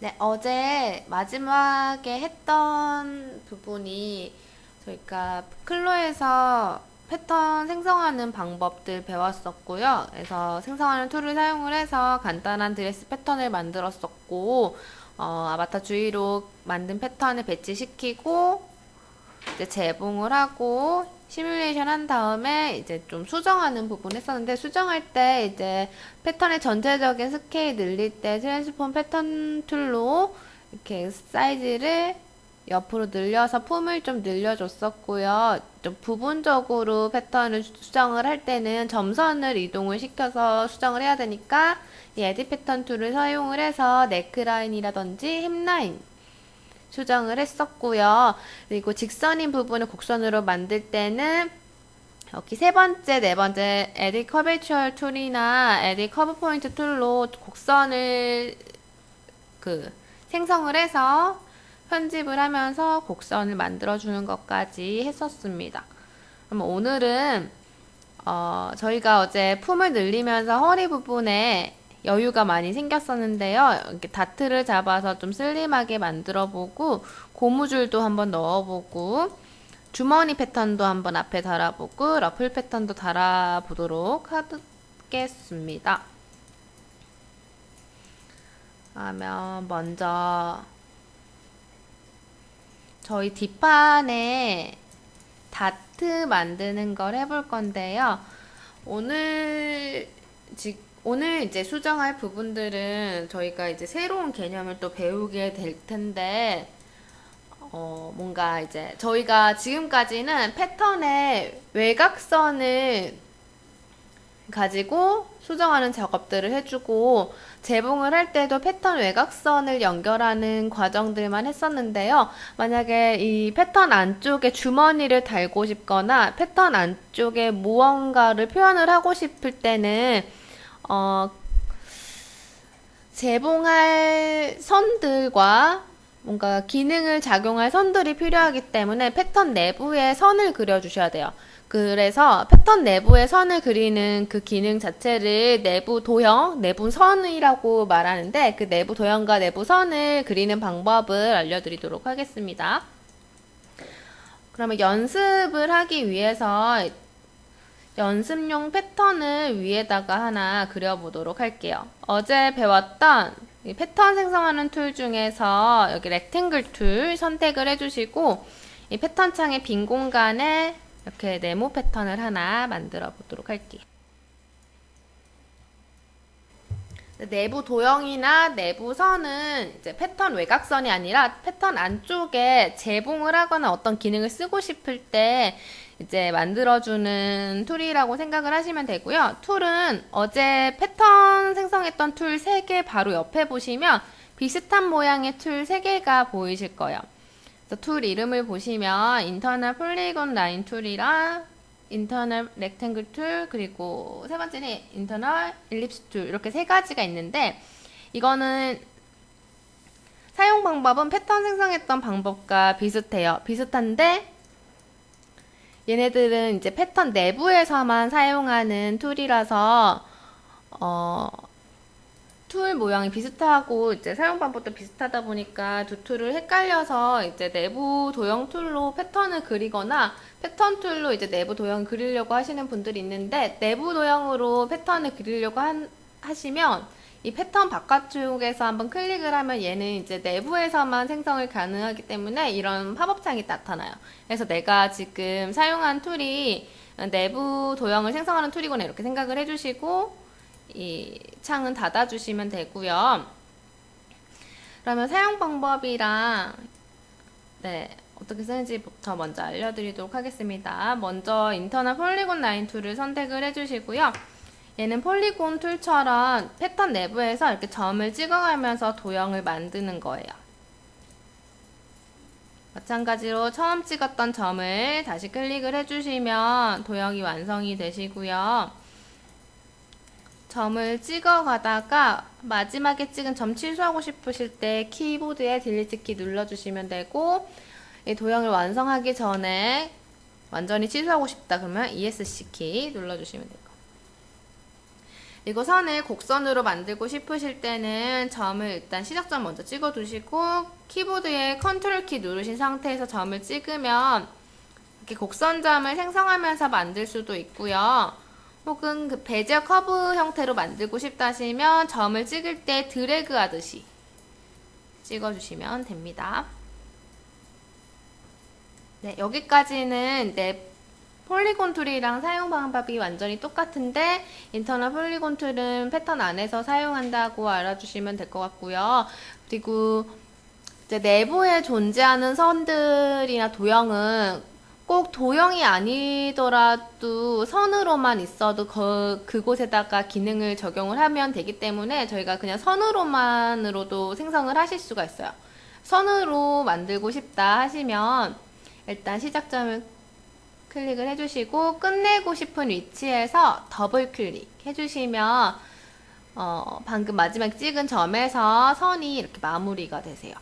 네, 어제 마지막에 했던 부분이 저희가 클로에서 패턴 생성하는 방법들 배웠었고요. 그래서 생성하는 툴을 사용을 해서 간단한 드레스 패턴을 만들었었고, 아바타 주위로 만든 패턴을 배치시키고, 이제 재봉을 하고 시뮬레이션 한 다음에 이제 좀 수정하는 부분 했었는데, 수정할 때 이제 패턴의 전체적인 스케일 늘릴 때 트랜스폼 패턴 툴로 이렇게 사이즈를 옆으로 늘려서 폼을 좀 늘려줬었고요. 좀 부분적으로 패턴을 수정을 할 때는 점선을 이동을 시켜서 수정을 해야 되니까 이 에디 패턴 툴을 사용을 해서 넥라인이라든지 힙라인 수정을 했었고요. 그리고 직선인 부분을 곡선으로 만들 때는 여기 세 번째, 네 번째 에디 커베추얼 툴이나 에디 커브 포인트 툴로 곡선을 생성을 해서 편집을 하면서 곡선을 만들어주는 것까지 했었습니다. 그럼 오늘은 저희가 어제 품을 늘리면서 허리 부분에 여유가 많이 생겼었는데요. 이렇게 다트를 잡아서 좀 슬림하게 만들어보고 고무줄도 한번 넣어보고 주머니 패턴도 한번 앞에 달아보고 러플 패턴도 달아보도록 하겠습니다. 그러면 먼저 저희 뒷판에 다트 만드는 걸 해볼 건데요. 오늘 이제 수정할 부분들은 저희가 이제 새로운 개념을 또 배우게 될 텐데, 뭔가 이제 저희가 지금까지는 패턴의 외곽선을 가지고 수정하는 작업들을 해주고 재봉을 할 때도 패턴 외곽선을 연결하는 과정들만 했었는데요. 만약에 이 패턴 안쪽에 주머니를 달고 싶거나 패턴 안쪽에 무언가를 표현을 하고 싶을 때는 재봉할 선들과 뭔가 기능을 작용할 선들이 필요하기 때문에 패턴 내부에 선을 그려주셔야 돼요. 그래서 패턴 내부에 선을 그리는 그 기능 자체를 내부 도형, 내부 선이라고 말하는데 그 내부 도형과 내부 선을 그리는 방법을 알려드리도록 하겠습니다. 그러면 연습을 하기 위해서 연습용 패턴을 위에다가 하나 그려보도록 할게요. 어제 배웠던 이 패턴 생성하는 툴 중에서 여기 렉탱글 툴 선택을 해주시고 이 패턴 창의 빈 공간에 이렇게 네모 패턴을 하나 만들어 보도록 할게요. 내부 도형이나 내부 선은 이제 패턴 외곽선이 아니라 패턴 안쪽에 재봉을 하거나 어떤 기능을 쓰고 싶을 때 이제 만들어주는 툴이라고 생각을 하시면 되고요. 툴은 어제 패턴 생성했던 툴 3개 바로 옆에 보시면 비슷한 모양의 툴 3개가 보이실 거예요. 그래서 툴 이름을 보시면 인터널 폴리곤 라인 툴이랑 인터널 렉탱글 툴 그리고 세 번째는 인터널 일립스 툴 이렇게 세 가지가 있는데 이거는 사용 방법은 패턴 생성했던 방법과 비슷해요. 비슷한데 얘네들은 이제 패턴 내부에서만 사용하는 툴이라서 툴 모양이 비슷하고 이제 사용 방법도 비슷하다 보니까 두 툴을 헷갈려서 이제 내부 도형 툴로 패턴을 그리거나 패턴 툴로 이제 내부 도형 그리려고 하시는 분들이 있는데 내부 도형으로 패턴을 그리려고 하시면 이 패턴 바깥쪽에서 한번 클릭을 하면 얘는 이제 내부에서만 생성을 가능하기 때문에 이런 팝업창이 나타나요. 그래서 내가 지금 사용한 툴이 내부 도형을 생성하는 툴이구나 이렇게 생각을 해주시고 이 창은 닫아주시면 되고요. 그러면 사용 방법이랑 어떻게 쓰는지부터 먼저 알려드리도록 하겠습니다. 먼저 인터널 폴리곤 라인 툴을 선택을 해주시고요. 얘는 폴리곤 툴처럼 패턴 내부에서 이렇게 점을 찍어가면서 도형을 만드는 거예요. 마찬가지로 처음 찍었던 점을 다시 클릭을 해주시면 도형이 완성이 되시고요. 점을 찍어 가다가 마지막에 찍은 점 취소하고 싶으실 때 키보드에 딜리트 키 눌러주시면 되고 이 도형을 완성하기 전에 완전히 취소하고 싶다 그러면 ESC 키 눌러주시면 되고 이거 선을 곡선으로 만들고 싶으실 때는 점을 일단 시작점 먼저 찍어 두시고 키보드에 컨트롤 키 누르신 상태에서 점을 찍으면 이렇게 곡선점을 생성하면서 만들 수도 있고요. 혹은 그 베젤 커브 형태로 만들고 싶다 하시면 점을 찍을 때 드래그 하듯이 찍어주시면 됩니다. 네, 여기까지는 폴리곤 툴이랑 사용 방법이 완전히 똑같은데 인터널 폴리곤 툴은 패턴 안에서 사용한다고 알아주시면 될 것 같고요. 그리고 이제 내부에 존재하는 선들이나 도형은 꼭 도형이 아니더라도 선으로만 있어도 그곳에다가 기능을 적용을 하면 되기 때문에 저희가 그냥 선으로만으로도 생성을 하실 수가 있어요. 선으로 만들고 싶다 하시면 일단 시작점을 클릭을 해주시고 끝내고 싶은 위치에서 더블 클릭 해주시면 방금 마지막 찍은 점에서 선이 이렇게 마무리가 되세요.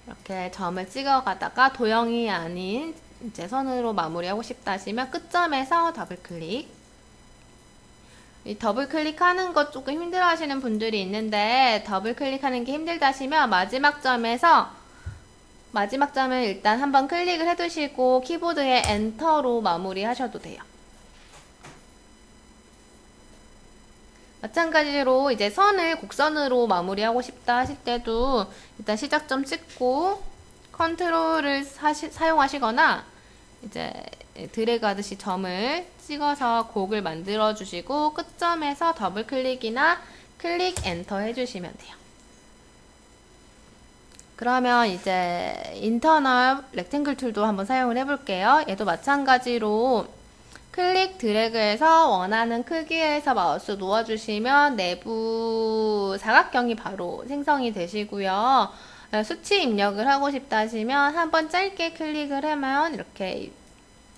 이렇게 점을 찍어가다가 도형이 아닌 이제 선으로 마무리하고 싶다 하시면 끝점에서 더블 클릭. 이 더블 클릭하는 거 조금 힘들어 하시는 분들이 있는데 더블 클릭하는 게 힘들다 하시면 마지막 점을 일단 한번 클릭을 해두시고 키보드에 엔터로 마무리 하셔도 돼요. 마찬가지로 이제 선을 곡선으로 마무리하고 싶다 하실 때도 일단 시작점 찍고 컨트롤을 사용하시거나 이제 드래그 하듯이 점을 찍어서 곡을 만들어 주시고 끝점에서 더블 클릭이나 클릭 엔터 해주시면 돼요. 그러면 이제 인터널 렉탱글 툴도 한번 사용을 해볼게요. 얘도 마찬가지로 클릭 드래그해서 원하는 크기에서 마우스 놓아주시면 내부 사각형이 바로 생성이 되시고요. 수치 입력을 하고 싶다 하시면 한번 짧게 클릭을 하면 이렇게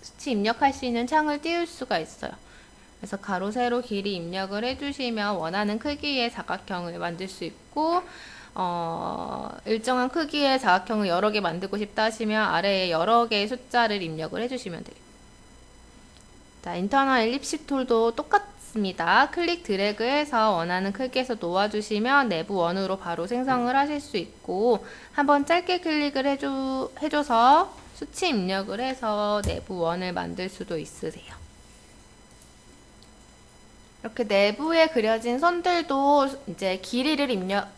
수치 입력할 수 있는 창을 띄울 수가 있어요. 그래서 가로, 세로, 길이 입력을 해주시면 원하는 크기의 사각형을 만들 수 있고 일정한 크기의 사각형을 여러 개 만들고 싶다 하시면 아래에 여러 개의 숫자를 입력을 해주시면 돼요. 자, 인터널 엘립시 툴도 똑같습니다. 클릭 드래그해서 원하는 크기에서 놓아주시면 내부 원으로 바로 생성을 하실 수 있고 한번 짧게 클릭을 해줘서 수치 입력을 해서 내부 원을 만들 수도 있으세요. 이렇게 내부에 그려진 선들도 이제 길이를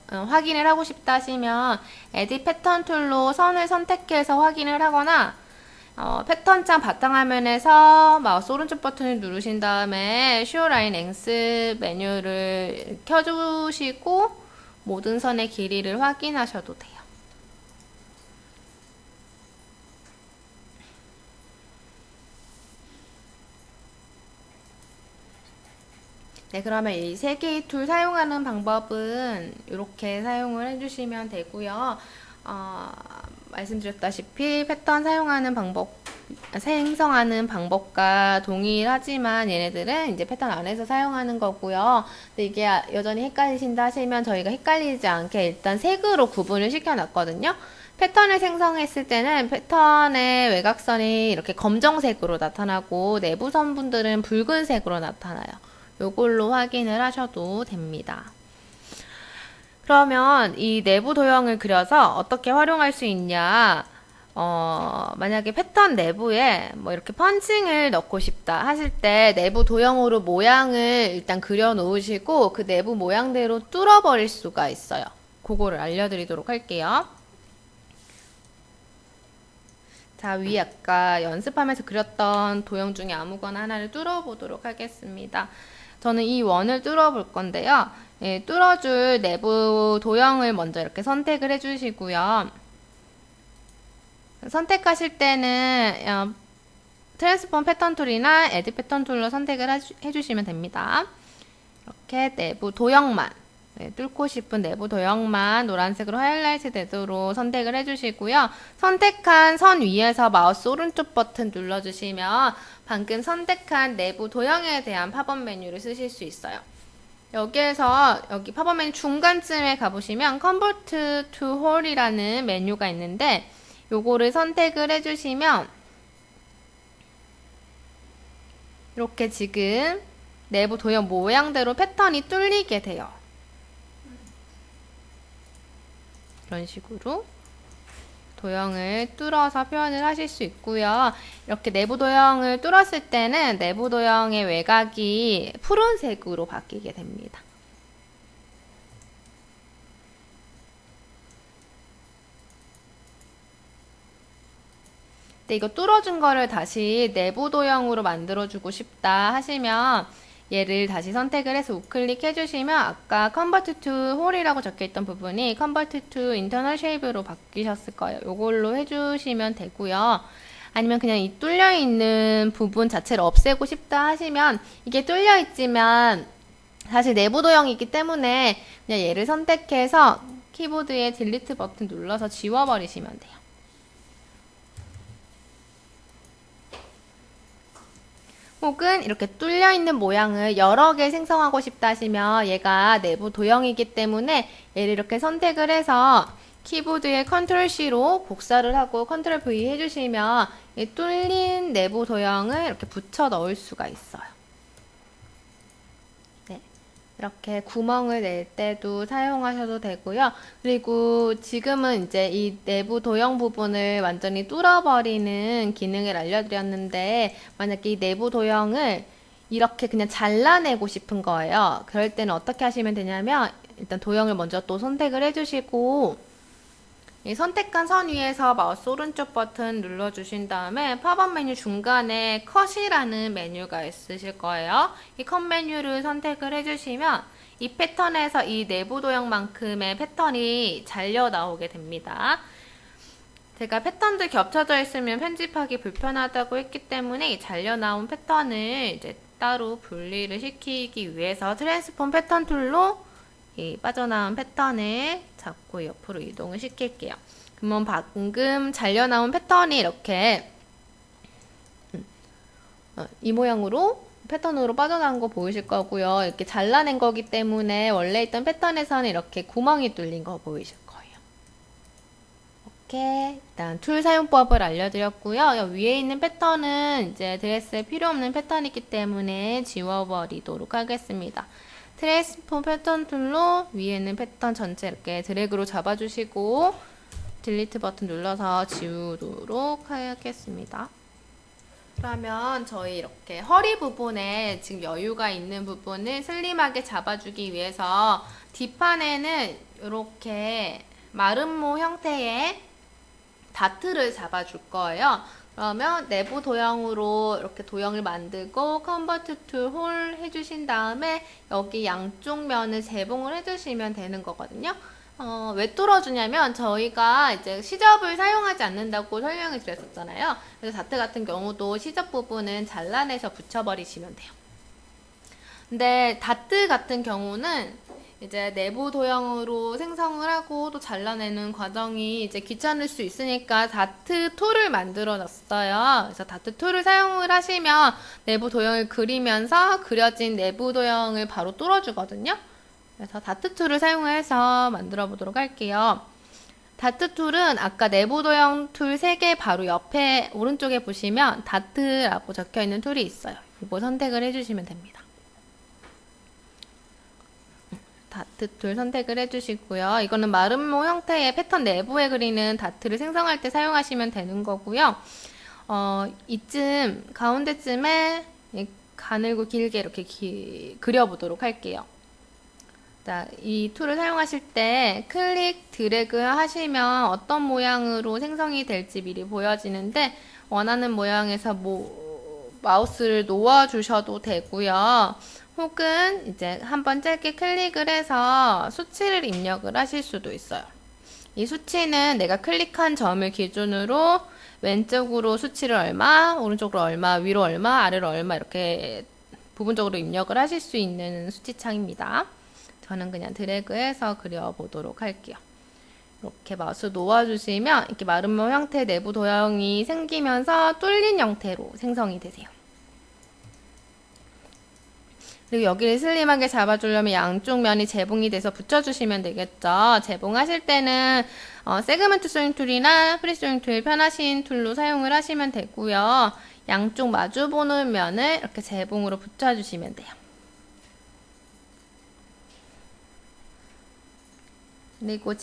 확인을 하고 싶다 하시면 에딧 패턴 툴로 선을 선택해서 확인을 하거나 패턴창 바탕화면에서 마우스 오른쪽 버튼을 누르신 다음에 Show Line Length 메뉴를 켜주시고 모든 선의 길이를 확인하셔도 돼요. 네, 그러면 이 세 개의 툴 사용하는 방법은 이렇게 사용을 해주시면 되고요. 말씀드렸다시피 패턴 생성하는 방법과 동일하지만 얘네들은 이제 패턴 안에서 사용하는 거고요. 근데 이게 여전히 헷갈리신다 하시면 저희가 헷갈리지 않게 일단 색으로 구분을 시켜놨거든요. 패턴을 생성했을 때는 패턴의 외곽선이 이렇게 검정색으로 나타나고 내부 선분들은 붉은색으로 나타나요. 요걸로 확인을 하셔도 됩니다. 그러면 이 내부 도형을 그려서 어떻게 활용할 수 있냐? 만약에 패턴 내부에 뭐 이렇게 펀칭을 넣고 싶다 하실 때 내부 도형으로 모양을 일단 그려 놓으시고 그 내부 모양대로 뚫어버릴 수가 있어요. 그거를 알려드리도록 할게요. 자, 위에 아까 연습하면서 그렸던 도형 중에 아무거나 하나를 뚫어보도록 하겠습니다. 저는 이 원을 뚫어볼 건데요. 예, 뚫어줄 내부 도형을 먼저 이렇게 선택을 해주시고요. 선택하실 때는 트랜스폼 패턴 툴이나 에딧 패턴 툴로 선택을 해주시면 됩니다. 이렇게 내부 도형만 뚫고 싶은 내부 도형만 노란색으로 하이라이트 되도록 선택을 해주시고요. 선택한 선 위에서 마우스 오른쪽 버튼 눌러주시면 방금 선택한 내부 도형에 대한 팝업 메뉴를 쓰실 수 있어요. 여기에서 여기 팝업 메뉴 중간쯤에 가보시면 Convert to Whole이라는 메뉴가 있는데 요거를 선택을 해주시면 이렇게 지금 내부 도형 모양대로 패턴이 뚫리게 돼요. 이런 식으로 도형을 뚫어서 표현을 하실 수 있고요. 이렇게 내부 도형을 뚫었을 때는 내부 도형의 외곽이 푸른색으로 바뀌게 됩니다. 근데 이거 뚫어준 거를 다시 내부 도형으로 만들어주고 싶다 하시면 얘를 다시 선택을 해서 우클릭 해주시면 아까 Convert to Whole이라고 적혀있던 부분이 Convert to Internal Shape로 바뀌셨을 거예요. 이걸로 해주시면 되고요. 아니면 그냥 이 뚫려있는 부분 자체를 없애고 싶다 하시면 이게 뚫려있지만 사실 내부 도형이기 때문에 그냥 얘를 선택해서 키보드에 딜리트 버튼 눌러서 지워버리시면 돼요. 혹은 이렇게 뚫려있는 모양을 여러 개 생성하고 싶다 하시면 얘가 내부 도형이기 때문에 얘를 이렇게 선택을 해서 키보드에 컨트롤 C로 복사를 하고 컨트롤 V 해주시면 이 뚫린 내부 도형을 이렇게 붙여 넣을 수가 있어요. 네, 이렇게 구멍을 낼 때도 사용하셔도 되고요. 그리고 지금은 이제 이 내부 도형 부분을 완전히 뚫어버리는 기능을 알려드렸는데 만약에 이 내부 도형을 이렇게 그냥 잘라내고 싶은 거예요. 그럴 때는 어떻게 하시면 되냐면 일단 도형을 먼저 또 선택을 해주시고 이 선택한 선 위에서 마우스 오른쪽 버튼 눌러주신 다음에 팝업 메뉴 중간에 컷이라는 메뉴가 있으실 거예요. 이 컷 메뉴를 선택을 해주시면 이 패턴에서 이 내부 도형만큼의 패턴이 잘려 나오게 됩니다. 제가 패턴들 겹쳐져 있으면 편집하기 불편하다고 했기 때문에 이 잘려 나온 패턴을 이제 따로 분리를 시키기 위해서 트랜스폼 패턴 툴로 이 빠져나온 패턴을 잡고 옆으로 이동을 시킬게요. 그러면 방금 잘려 나온 패턴이 이렇게 이 모양으로 패턴으로 빠져나온 거 보이실 거고요. 이렇게 잘라낸 거기 때문에 원래 있던 패턴에서는 이렇게 구멍이 뚫린 거 보이실 거예요. 이렇게 일단 툴 사용법을 알려드렸고요. 여기 위에 있는 패턴은 이제 드레스에 필요 없는 패턴이기 때문에 지워버리도록 하겠습니다. 트랜스폼 패턴 툴로 위에 있는 패턴 전체 이렇게 드래그로 잡아주시고 딜리트 버튼 눌러서 지우도록 하겠습니다. 그러면 저희 이렇게 허리 부분에 지금 여유가 있는 부분을 슬림하게 잡아주기 위해서 뒷판에는 이렇게 마름모 형태의 다트를 잡아줄 거예요. 그러면 내부 도형으로 이렇게 도형을 만들고 Convert to Whole 해주신 다음에 여기 양쪽 면을 재봉을 해주시면 되는 거거든요. 왜 뚫어주냐면 저희가 이제 시접을 사용하지 않는다고 설명을 드렸었잖아요. 그래서 다트 같은 경우도 시접 부분은 잘라내서 붙여버리시면 돼요. 근데 다트 같은 경우는 이제 내부 도형으로 생성을 하고 또 잘라내는 과정이 이제 귀찮을 수 있으니까 다트 툴을 만들어 놨어요. 그래서 다트 툴을 사용을 하시면 내부 도형을 그리면서 그려진 내부 도형을 바로 뚫어주거든요. 그래서 다트 툴을 사용해서 만들어 보도록 할게요. 다트 툴은 아까 내부 도형 툴 3개 바로 옆에 오른쪽에 보시면 다트라고 적혀 있는 툴이 있어요. 이거 선택을 해주시면 됩니다. 다트 툴 선택을 해주시고요. 이거는 마름모 형태의 패턴 내부에 그리는 다트를 생성할 때 사용하시면 되는 거고요. 이쯤 가운데쯤에 가늘고 길게 이렇게 그려보도록 할게요. 자, 이 툴을 사용하실 때 클릭 드래그 하시면 어떤 모양으로 생성이 될지 미리 보여지는데 원하는 모양에서 마우스를 놓아 주셔도 되고요. 혹은 이제 한번 짧게 클릭을 해서 수치를 입력을 하실 수도 있어요. 이 수치는 내가 클릭한 점을 기준으로 왼쪽으로 수치를 얼마, 오른쪽으로 얼마, 위로 얼마, 아래로 얼마 이렇게 부분적으로 입력을 하실 수 있는 수치창입니다. 저는 그냥 드래그해서 그려보도록 할게요. 이렇게 마우스 놓아주시면 이렇게 마름모 형태 내부 도형이 생기면서 뚫린 형태로 생성이 되세요. 그리고 여기를 슬림하게 잡아주려면 양쪽 면이 재봉이 돼서 붙여주시면 되겠죠. 재봉하실 때는 세그먼트 소잉 툴이나 프리 소잉 툴 편하신 툴로 사용을 하시면 되고요. 양쪽 마주 보는 면을 이렇게 재봉으로 붙여주시면 돼요. 그리고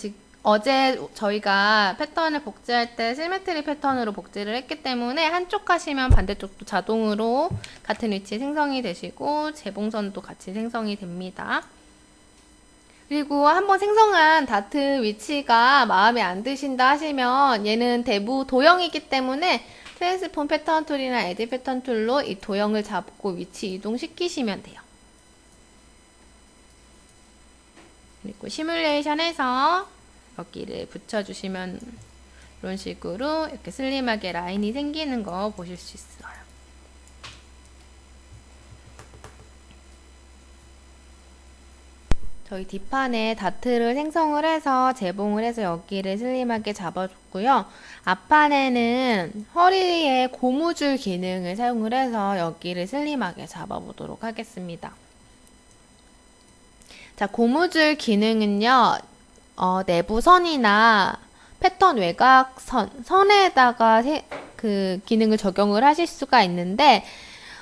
어제 저희가 패턴을 복제할 때 시메트리 패턴으로 복제를 했기 때문에 한쪽 하시면 반대쪽도 자동으로 같은 위치에 생성이 되시고 재봉선도 같이 생성이 됩니다. 그리고 한번 생성한 다트 위치가 마음에 안 드신다 하시면 얘는 대부 도형이기 때문에 트랜스폼 패턴 툴이나 에디 패턴 툴로 이 도형을 잡고 위치 이동시키시면 돼요. 그리고 시뮬레이션에서 여기를 붙여주시면 이런 식으로 이렇게 슬림하게 라인이 생기는 거 보실 수 있어요. 저희 뒷판에 다트를 생성을 해서 재봉을 해서 여기를 슬림하게 잡아줬고요. 앞판에는 허리에 고무줄 기능을 사용을 해서 여기를 슬림하게 잡아보도록 하겠습니다. 자, 고무줄 기능은요, 내부 선이나 패턴 외곽선, 선에다가 그 기능을 적용을 하실 수가 있는데,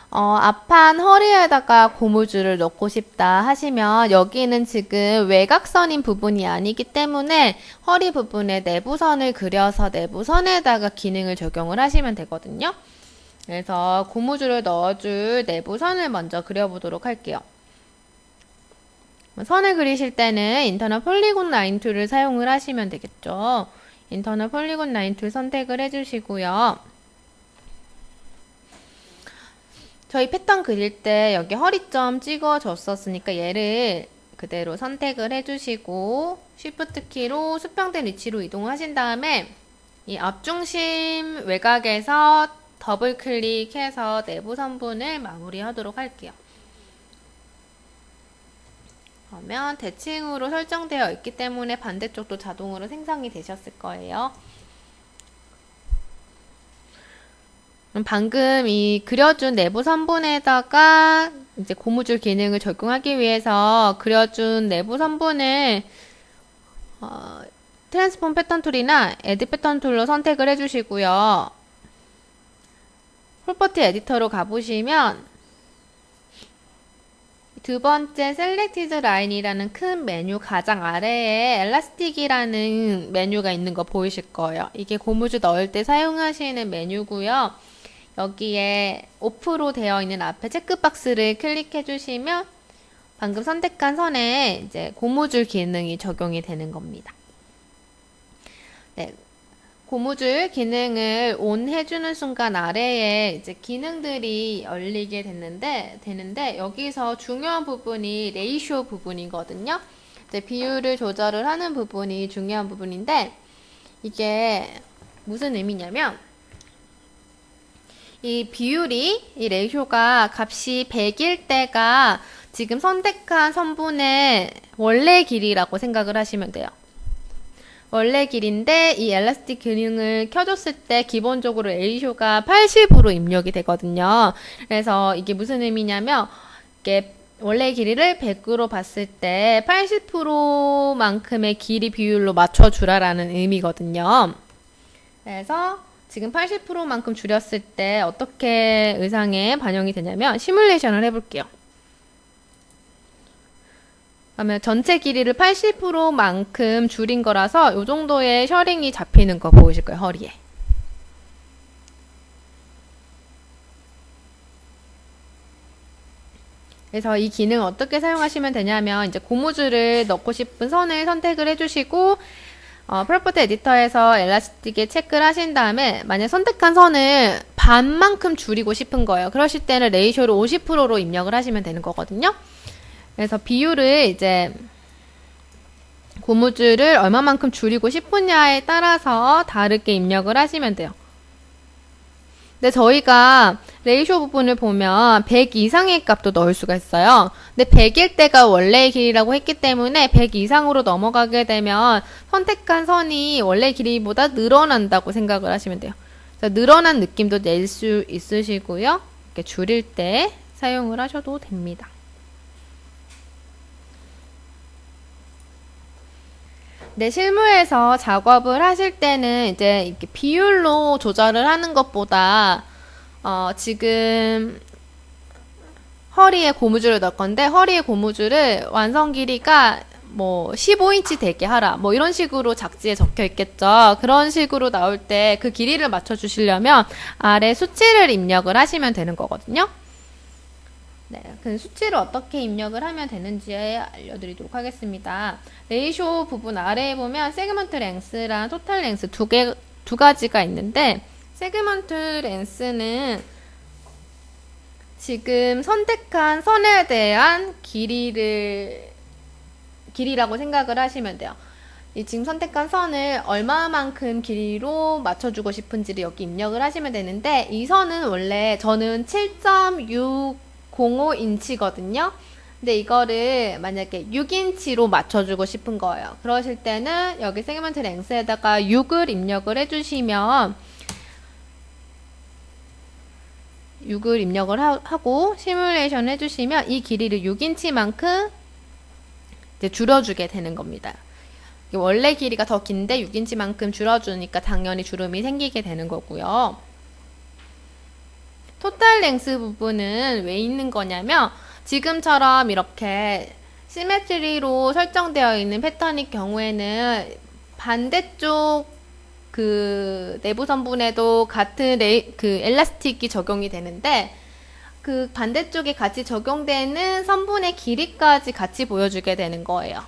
앞판 허리에다가 고무줄을 넣고 싶다 하시면 여기는 지금 외곽선인 부분이 아니기 때문에 허리 부분에 내부선을 그려서 내부선에다가 기능을 적용을 하시면 되거든요. 그래서 고무줄을 넣어줄 내부선을 먼저 그려보도록 할게요. 선을 그리실 때는 인터널 폴리곤 라인 툴을 사용을 하시면 되겠죠. 인터널 폴리곤 라인 툴 선택을 해주시고요. 저희 패턴 그릴 때 여기 허리점 찍어줬었으니까 얘를 그대로 선택을 해주시고 쉬프트 키로 수평된 위치로 이동하신 다음에 이 앞중심 외곽에서 더블 클릭해서 내부 선분을 마무리하도록 할게요. 그러면 대칭으로 설정되어 있기 때문에 반대쪽도 자동으로 생성이 되셨을 거예요. 방금 이 그려준 내부 선분에다가 이제 고무줄 기능을 적용하기 위해서 그려준 내부 선분을 트랜스폼 패턴 툴이나 에디 패턴 툴로 선택을 해주시고요. 프로퍼티 에디터로 가보시면 두 번째 셀렉티드 라인이라는 큰 메뉴 가장 아래에 엘라스틱이라는 메뉴가 있는 거 보이실 거예요. 이게 고무줄 넣을 때 사용하시는 메뉴고요. 여기에 오프로 되어 있는 앞에 체크박스를 클릭해 주시면 방금 선택한 선에 이제 고무줄 기능이 적용이 되는 겁니다. 네, 고무줄 기능을 ON 해주는 순간 아래에 이제 기능들이 열리게 되는데 여기서 중요한 부분이 레이쇼 부분이거든요. 이제 비율을 조절을 하는 부분이 중요한 부분인데 이게 무슨 의미냐면 이 비율이, 이 레이쇼가 값이 100일 때가 지금 선택한 선분의 원래 길이라고 생각을 하시면 돼요. 원래 길인데 이 엘라스틱 기능을 켜줬을 때 기본적으로 레이쇼가 80으로 입력이 되거든요. 그래서 이게 무슨 의미냐면 이게 원래 길이를 100으로 봤을 때 80%만큼의 길이 비율로 맞춰주라라는 의미거든요. 그래서 지금 80%만큼 줄였을 때 어떻게 의상에 반영이 되냐면 시뮬레이션을 해볼게요. 그러면 전체 길이를 80%만큼 줄인 거라서 이 정도의 셔링이 잡히는 거 보이실 거예요, 허리에. 그래서 이 기능 어떻게 사용하시면 되냐면 이제 고무줄을 넣고 싶은 선을 선택을 해주시고 프로퍼티 에디터에서 엘라스틱에 체크를 하신 다음에 만약 선택한 선을 반만큼 줄이고 싶은 거예요. 그러실 때는 레이쇼를 50%로 입력을 하시면 되는 거거든요. 그래서 비율을 이제 고무줄을 얼마만큼 줄이고 싶으냐에 따라서 다르게 입력을 하시면 돼요. 근데 저희가 레이쇼 부분을 보면 100 이상의 값도 넣을 수가 있어요. 근데 100일 때가 원래의 길이라고 했기 때문에 100 이상으로 넘어가게 되면 선택한 선이 원래 길이보다 늘어난다고 생각을 하시면 돼요. 그래서 늘어난 느낌도 낼 수 있으시고요. 이렇게 줄일 때 사용을 하셔도 됩니다. 네, 실무에서 작업을 하실 때는 이제 이렇게 비율로 조절을 하는 것보다 지금 허리에 고무줄을 넣을 건데 허리에 고무줄을 완성 길이가 뭐 15인치 되게 하라 뭐 이런 식으로 작지에 적혀 있겠죠. 그런 식으로 나올 때 그 길이를 맞춰 주시려면 아래 수치를 입력을 하시면 되는 거거든요. 네, 그 수치를 어떻게 입력을 하면 되는지 알려드리도록 하겠습니다. 레이쇼 부분 아래에 보면 세그먼트 랭스랑 토탈 랭스 두 가지가 있는데 세그먼트 랭스는 지금 선택한 선에 대한 길이라고 생각을 하시면 돼요. 이 지금 선택한 선을 얼마만큼 길이로 맞춰주고 싶은지를 여기 입력을 하시면 되는데 이 선은 원래 저는 7.605인치거든요. 근데 이거를 만약에 6인치로 맞춰주고 싶은 거예요. 그러실 때는 여기 세그먼트 랭스에다가 6을 입력을 해주시면 6을 입력을 하고 시뮬레이션 해주시면 이 길이를 6인치만큼 이제 줄여주게 되는 겁니다. 원래 길이가 더 긴데 6인치만큼 줄여주니까 당연히 주름이 생기게 되는 거고요. 토탈 랭스 부분은 왜 있는 거냐면 지금처럼 이렇게 시메트리로 설정되어 있는 패턴일 경우에는 반대쪽 그 내부 선분에도 같은 그 엘라스틱이 적용이 되는데 그 반대쪽에 같이 적용되는 선분의 길이까지 같이 보여주게 되는 거예요.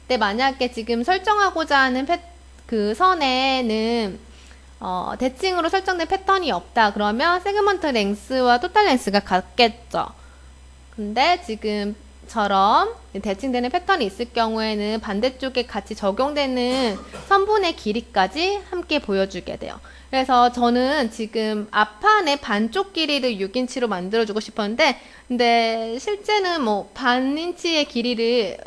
근데 만약에 지금 설정하고자 하는 그 선에는 대칭으로 설정된 패턴이 없다 그러면 세그먼트 랭스와 토탈 랭스가 같겠죠. 근데 지금처럼 대칭되는 패턴이 있을 경우에는 반대쪽에 같이 적용되는 선분의 길이까지 함께 보여주게 돼요. 그래서 저는 지금 앞판의 반쪽 길이를 6인치로 만들어주고 싶었는데 근데 실제는 뭐 반인치의 길이를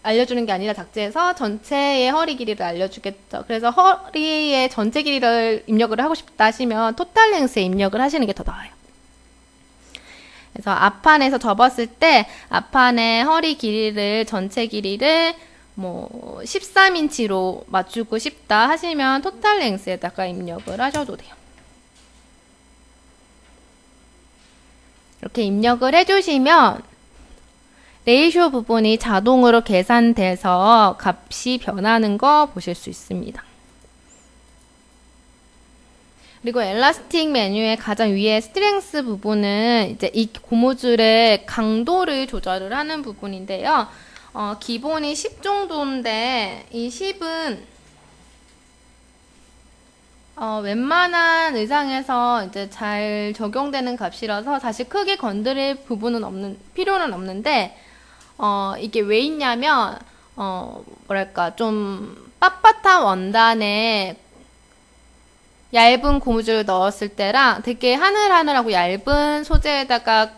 알려주는 게 아니라 작지에서 전체의 허리 길이를 알려주겠죠. 그래서 허리의 전체 길이를 입력을 하고 싶다 하시면 토탈 랭스에 입력을 하시는 게 더 나아요. 그래서 앞판에서 접었을 때 앞판의 허리 길이를 전체 길이를 뭐 13인치로 맞추고 싶다 하시면 토탈 랭스에다가 입력을 하셔도 돼요. 이렇게 입력을 해주시면 레이쇼 부분이 자동으로 계산돼서 값이 변하는 거 보실 수 있습니다. 그리고 엘라스틱 메뉴의 가장 위에 스트렝스 부분은 이제 이 고무줄의 강도를 조절을 하는 부분인데요. 기본이 10 정도인데 이 10은 웬만한 의상에서 이제 잘 적용되는 값이라서 사실 크게 건드릴 부분은 필요는 없는데 이게 왜 있냐면 뭐랄까 좀 빳빳한 원단에 얇은 고무줄을 넣었을 때랑 되게 하늘하늘하고 얇은 소재에다가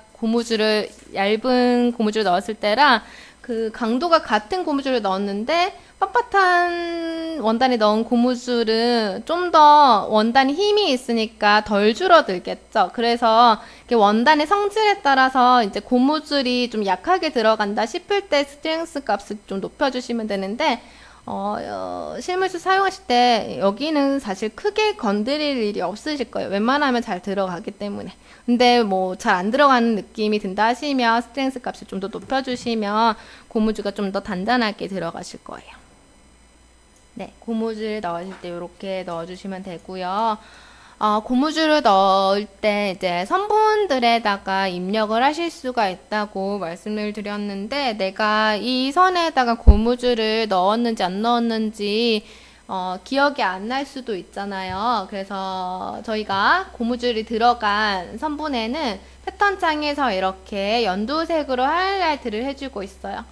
얇은 고무줄을 넣었을 때랑 그 강도가 같은 고무줄을 넣었는데 빳빳한 원단에 넣은 고무줄은 좀 더 원단이 힘이 있으니까 덜 줄어들겠죠. 그래서 원단의 성질에 따라서 이제 고무줄이 좀 약하게 들어간다 싶을 때 스트렝스 값을 좀 높여주시면 되는데 실물줄 사용하실 때 여기는 사실 크게 건드릴 일이 없으실 거예요. 웬만하면 잘 들어가기 때문에. 근데 뭐 잘 안 들어가는 느낌이 든다 하시면 스트렝스 값을 좀 더 높여주시면 고무줄가 좀 더 단단하게 들어가실 거예요. 네, 고무줄 넣으실 때 이렇게 넣어주시면 되고요. 고무줄을 넣을 때 이제 선분들에다가 입력을 하실 수가 있다고 말씀을 드렸는데 내가 이 선에다가 고무줄을 넣었는지 안 넣었는지 기억이 안 날 수도 있잖아요. 그래서 저희가 고무줄이 들어간 선분에는 패턴 창에서 이렇게 연두색으로 하이라이트를 해주고 있어요.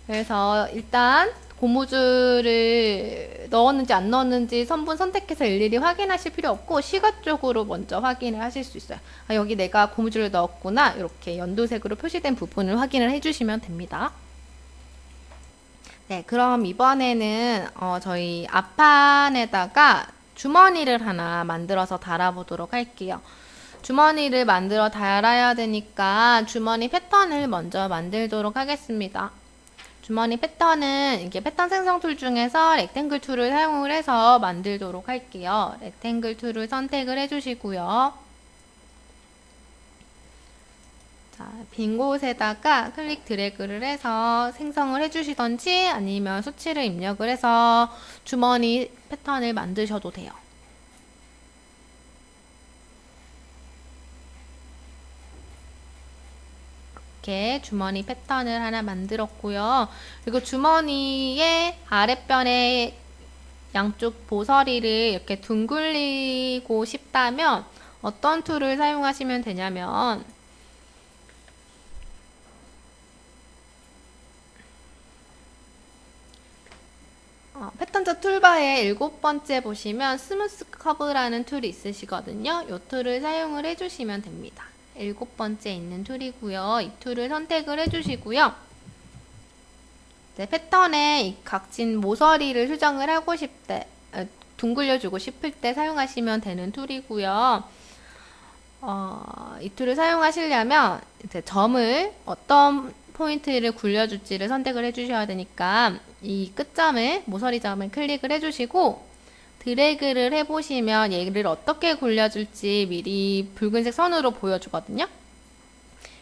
그래서 일단 고무줄을 넣었는지 안 넣었는지 선분 선택해서 일일이 확인하실 필요 없고 시각적으로 먼저 확인을 하실 수 있어요. 여기 내가 고무줄을 넣었구나 이렇게 연두색으로 표시된 부분을 확인을 해주시면 됩니다. 네, 그럼 이번에는 저희 앞판에다가 주머니를 하나 만들어서 달아보도록 할게요. 주머니를 만들어 달아야 되니까 주머니 패턴을 먼저 만들도록 하겠습니다. 주머니 패턴은 이게 패턴 생성 툴 중에서 렉탱글 툴을 사용을 해서 만들도록 할게요. 렉탱글 툴을 선택을 해주시고요. 자, 빈 곳에다가 클릭 드래그를 해서 생성을 해주시던지 아니면 수치를 입력을 해서 주머니 패턴을 만드셔도 돼요. 이렇게 주머니 패턴을 하나 만들었고요. 그리고 주머니의 아랫변에 양쪽 보서리를 이렇게 둥글리고 싶다면 어떤 툴을 사용하시면 되냐면 패턴자 툴바에 7번째 보시면 스무스 커브라는 툴이 있으시거든요. 이 툴을 사용을 해주시면 됩니다. 7번째 있는 툴이고요. 이 툴을 선택을 해주시고요. 패턴에 이 각진 모서리를 수정을 하고 싶을 때, 둥글려주고 싶을 때 사용하시면 되는 툴이고요. 이 툴을 사용하시려면 이제 점을 어떤 포인트를 굴려줄지를 선택을 해주셔야 되니까 이 끝점을, 모서리 점을 클릭을 해주시고 드래그를 해보시면 얘를 어떻게 굴려줄지 미리 붉은색 선으로 보여주거든요.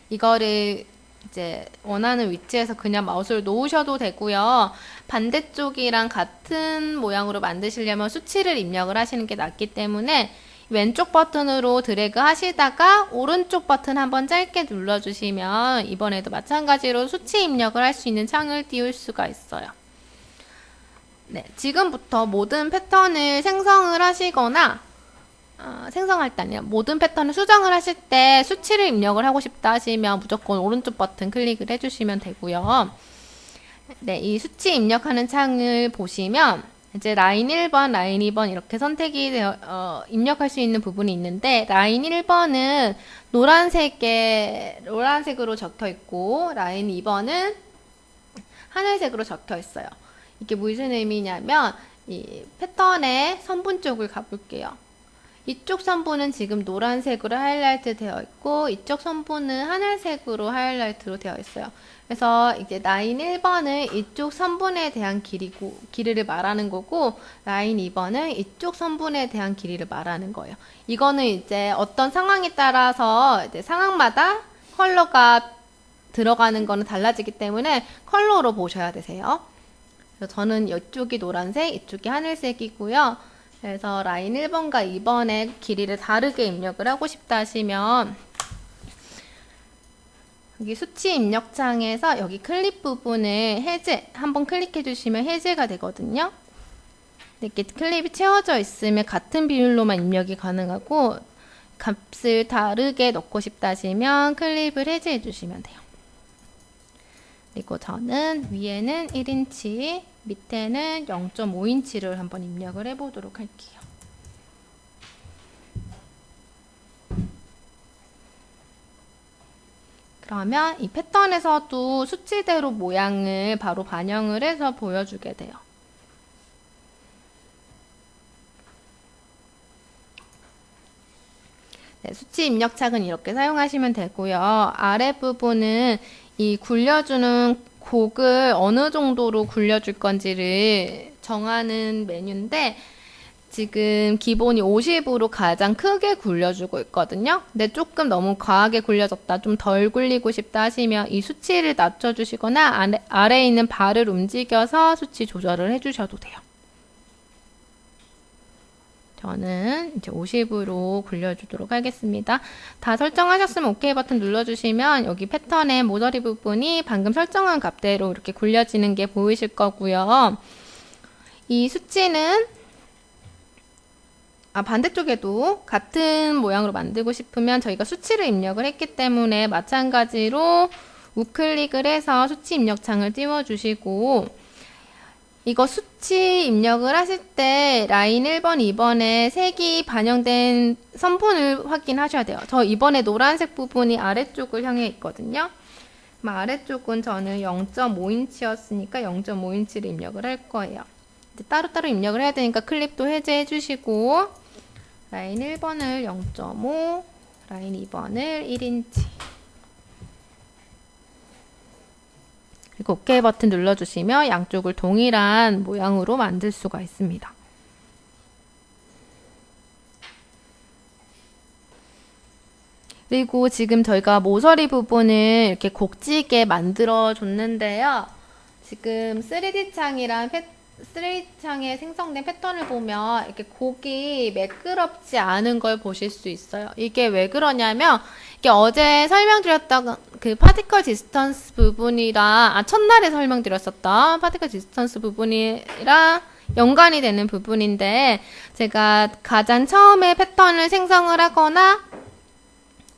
이거를 이제 원하는 위치에서 그냥 마우스를 놓으셔도 되고요. 반대쪽이랑 같은 모양으로 만드시려면 수치를 입력을 하시는 게 낫기 때문에 왼쪽 버튼으로 드래그 하시다가 오른쪽 버튼 한번 짧게 눌러주시면 이번에도 마찬가지로 수치 입력을 할 수 있는 창을 띄울 수가 있어요. 네, 지금부터 모든 패턴을 생성을 하시거나 생성할 때 아니라 모든 패턴을 수정을 하실 때 수치를 입력을 하고 싶다 하시면 무조건 오른쪽 버튼 클릭을 해주시면 되고요. 네, 이 수치 입력하는 창을 보시면 이제 라인 1번, 라인 2번 이렇게 선택이 되어 입력할 수 있는 부분이 있는데 라인 1번은 노란색으로 적혀 있고 라인 2번은 하늘색으로 적혀 있어요. 이게 무슨 의미냐면 이 패턴의 선분 쪽을 가볼게요. 이쪽 선분은 지금 노란색으로 하이라이트 되어 있고 이쪽 선분은 하늘색으로 하이라이트로 되어 있어요. 그래서 이제 라인 1번은 이쪽 선분에 대한 길이를 말하는 거고 라인 2번은 이쪽 선분에 대한 길이를 말하는 거예요. 이거는 이제 어떤 상황에 따라서 이제 상황마다 컬러가 들어가는 거는 달라지기 때문에 컬러로 보셔야 되세요. 그래서 저는 이쪽이 노란색, 이쪽이 하늘색이고요. 그래서 라인 1번과 2번의 길이를 다르게 입력을 하고 싶다 하시면 여기 수치 입력창에서 여기 클립 부분을 해제 한번 클릭해 주시면 해제가 되거든요. 이렇게 클립이 채워져 있으면 같은 비율로만 입력이 가능하고 값을 다르게 넣고 싶다 하시면 클립을 해제해 주시면 돼요. 그리고 저는 위에는 1인치, 밑에는 0.5인치를 한번 입력을 해보도록 할게요. 그러면 이 패턴에서도 수치대로 모양을 바로 반영을 해서 보여주게 돼요. 네, 수치 입력창은 이렇게 사용하시면 되고요. 아랫부분은 이 굴려주는 곡을 어느 정도로 굴려줄 건지를 정하는 메뉴인데 지금 기본이 50으로 가장 크게 굴려주고 있거든요. 근데 조금 너무 과하게 굴려졌다, 좀 덜 굴리고 싶다 하시면 이 수치를 낮춰주시거나 아래에 있는 바를 움직여서 수치 조절을 해주셔도 돼요. 저는 이제 50으로 굴려주도록 하겠습니다. 다 설정하셨으면 OK 버튼 눌러주시면 여기 패턴의 모서리 부분이 방금 설정한 값대로 이렇게 굴려지는 게 보이실 거고요. 이 수치는 반대쪽에도 같은 모양으로 만들고 싶으면 저희가 수치를 입력을 했기 때문에 마찬가지로 우클릭을 해서 수치 입력창을 띄워주시고 이거 수치 입력을 하실 때 라인 1번, 2번에 색이 반영된 선분을 확인하셔야 돼요. 저 이번에 노란색 부분이 아래쪽을 향해 있거든요. 아래쪽은 저는 0.5인치였으니까 0.5인치를 입력을 할 거예요. 따로따로 입력을 해야 되니까 클립도 해제해 주시고 라인 1번을 0.5, 라인 2번을 1인치 그리고 OK 버튼 눌러주시면 양쪽을 동일한 모양으로 만들 수가 있습니다. 그리고 지금 저희가 모서리 부분을 이렇게 곡지게 만들어 줬는데요. 지금 3D 창에 생성된 패턴을 보면 이렇게 곡이 매끄럽지 않은 걸 보실 수 있어요. 이게 왜 그러냐면, 이게 어제 설명드렸던 그 파티클 디스턴스 부분이랑, 첫날에 설명드렸었던 파티클 디스턴스 부분이랑 연관이 되는 부분인데, 제가 가장 처음에 패턴을 생성을 하거나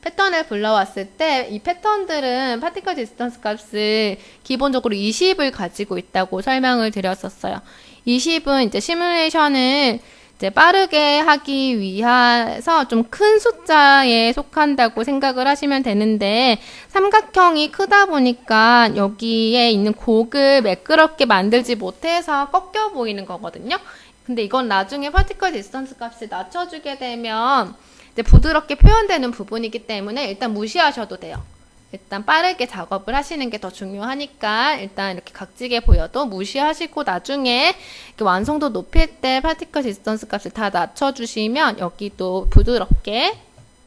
패턴을 불러왔을 때 이 패턴들은 파티클 디스턴스 값을 기본적으로 20을 가지고 있다고 설명을 드렸었어요. 20은 이제 시뮬레이션을 이제 빠르게 하기 위해서 좀 큰 숫자에 속한다고 생각을 하시면 되는데, 삼각형이 크다 보니까 여기에 있는 곡을 매끄럽게 만들지 못해서 꺾여 보이는 거거든요. 근데 이건 나중에 파티클 디스턴스 값을 낮춰주게 되면 이제 부드럽게 표현되는 부분이기 때문에 일단 무시하셔도 돼요. 일단 빠르게 작업을 하시는 게 더 중요하니까 일단 이렇게 각지게 보여도 무시하시고 나중에 이렇게 완성도 높일 때 파티클 디스턴스 값을 다 낮춰주시면 여기도 부드럽게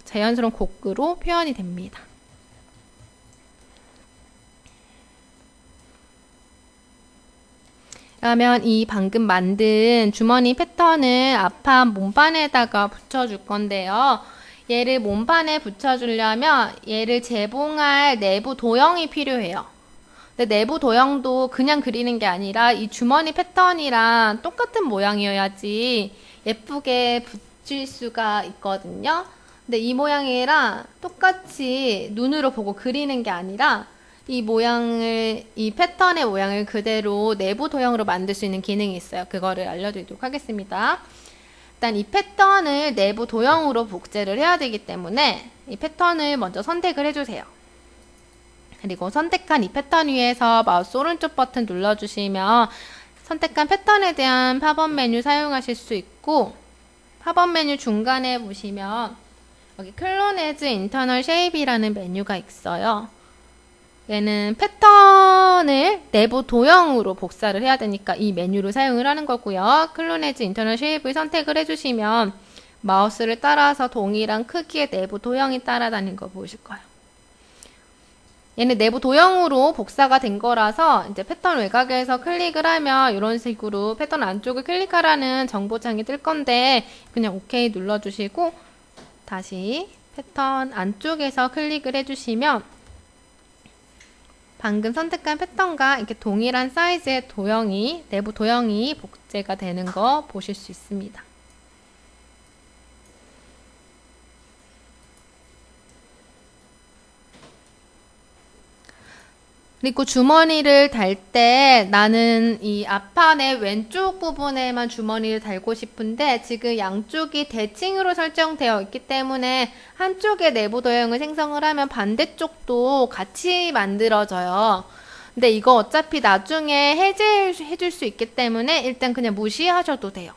자연스러운 곡으로 표현이 됩니다. 그러면 이 방금 만든 주머니 패턴을 앞판 몸판에다가 붙여줄 건데요. 얘를 몸판에 붙여주려면 얘를 재봉할 내부 도형이 필요해요. 근데 내부 도형도 그냥 그리는 게 아니라 이 주머니 패턴이랑 똑같은 모양이어야지 예쁘게 붙일 수가 있거든요. 근데 이 모양이랑 똑같이 눈으로 보고 그리는 게 아니라 이 패턴의 모양을 그대로 내부 도형으로 만들 수 있는 기능이 있어요. 그거를 알려드리도록 하겠습니다. 일단 이 패턴을 내부 도형으로 복제를 해야 되기 때문에 이 패턴을 먼저 선택을 해주세요. 그리고 선택한 이 패턴 위에서 마우스 오른쪽 버튼 눌러주시면 선택한 패턴에 대한 팝업 메뉴 사용하실 수 있고, 팝업 메뉴 중간에 보시면 여기 클론 에즈 인터널 쉐입이라는 메뉴가 있어요. 얘는 패턴을 내부 도형으로 복사를 해야 되니까 이 메뉴를 사용을 하는 거고요. 클론 에즈 인터널 쉐입을 선택을 해주시면 마우스를 따라서 동일한 크기의 내부 도형이 따라다니는 거 보이실 거예요. 얘는 내부 도형으로 복사가 된 거라서 이제 패턴 외곽에서 클릭을 하면 이런 식으로 패턴 안쪽을 클릭하라는 정보창이 뜰 건데 그냥 OK 눌러주시고 다시 패턴 안쪽에서 클릭을 해주시면 방금 선택한 패턴과 이렇게 동일한 사이즈의 내부 도형이 복제가 되는 거 보실 수 있습니다. 그리고 주머니를 달 때 나는 이 앞판의 왼쪽 부분에만 주머니를 달고 싶은데 지금 양쪽이 대칭으로 설정되어 있기 때문에 한쪽의 내부 도형을 생성을 하면 반대쪽도 같이 만들어져요. 근데 이거 어차피 나중에 해제해줄 수 있기 때문에 일단 그냥 무시하셔도 돼요.